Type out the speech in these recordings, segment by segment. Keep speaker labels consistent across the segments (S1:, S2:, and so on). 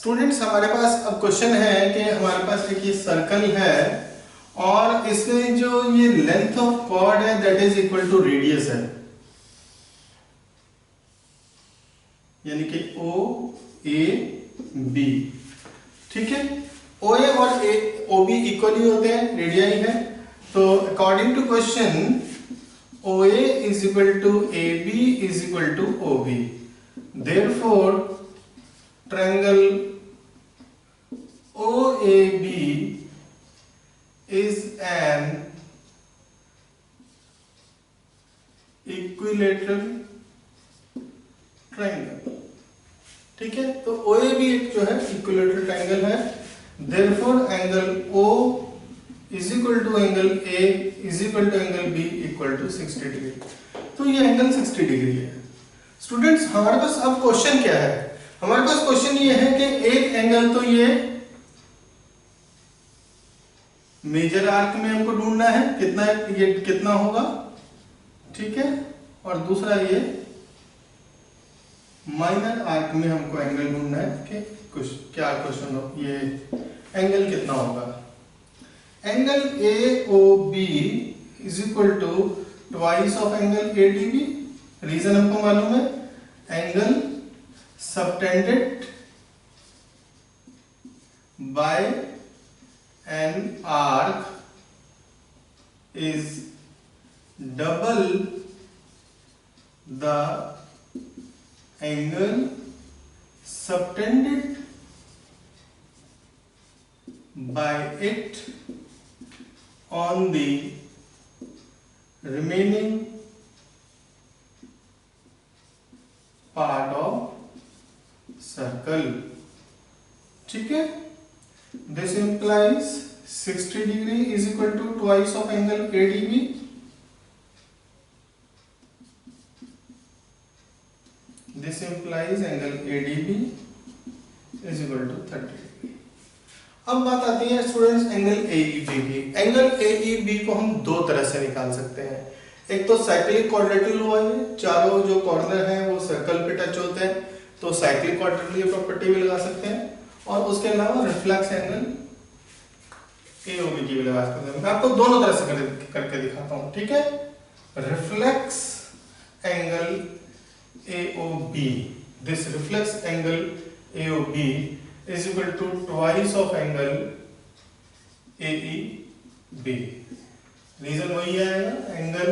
S1: Students हमारे पास अब question है कि हमारे पास एक ये सर्कल है और इसमें जो ये लेंथ ऑफ कॉर्ड है that is equal to radius है, यानी कि ओ ए बी। ठीक है, ओ ए और ओ बी इक्वली होते हैं, रेडियाई है। तो according to question O A is equal to A B is equal to O B, therefore triangle OAB is an equilateral triangle। ठीक है, तो OAB एक जो है इक्विलेटरल ट्रायंगल है, therefore angle O is equal to angle A is equal to angle B equal to 60 degree. तो ये angle 60 degree है। स्टूडेंट्स हमारे पास अब क्वेश्चन क्या है? हमारे पास क्वेश्चन ये है कि एक एंगल तो ये मेजर आर्क में हमको ढूंढना है, कितना ये कितना होगा, ठीक है, और दूसरा ये माइनर आर्क में हमको एंगल ढूंढना है कि कुछ क्या क्वेश्चन हो, ये एंगल कितना होगा। Angle AOB is equal to twice of angle ADB। Reason हमको मालूम है, angle subtended by an arc is double the angle subtended by it on the remaining part of circle। ठीक है, this implies 60 degree is equal to twice of angle ADB। This implies angle ADB is equal to 30 degree। अब बात आती है students angle AEB की। Angle AEB को हम दो तरह से निकाल सकते हैं। एक तो साइक्लिक क्वाड्रेटिकल हुआ है, चारों जो कॉर्नर हैं वो सर्कल पे टच होते हैं, तो साइक्लिक क्वाड्रेटिकल की प्रॉपर्टी भी लगा सकते हैं, और उसके अलावा रिफ्लेक्स एंगल AOB की भी लगा सकते हैं। मैं आपको दोनों तरह से करके दिखाता हूं। ठीक है, reflex angle AOB, this reflex angle AOB is equal to twice of angle AEB। Reason वही आएगा, angle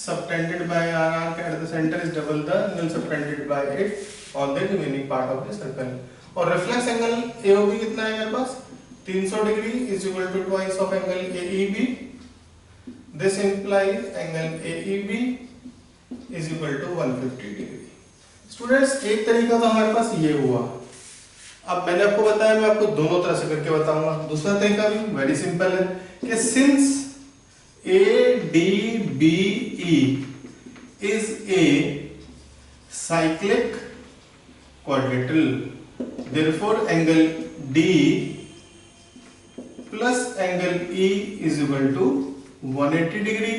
S1: subtended by are arc at the centre is double the angle subtended by it on the remaining part of the circle. और reflex angle AOB कितना है मेरे पास, 300 degree is equal to twice of angle AEB। This implies angle AEB is equal to 150 degree. Students एक तरीका तो हमारे पास ये हुआ, अब मैंने आपको बताया, मैं आपको दोनों तरह से करके बताऊंगा। दूसरा तरीका भी वेरी सिंपल है कि since ADBE is a cyclic quadrilateral, therefore angle D plus angle E is equal to 180 degree।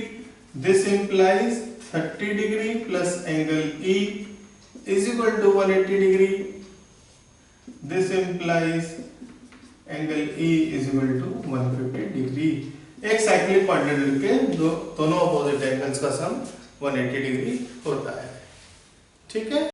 S1: This implies 30 degree plus angle E is equal to 180 degree। This implies angle E is equal to 150 degree। एक cyclic क्वाड्रेटिकल के दोनों opposite angles का सम 180 degree होता है। ठीक है।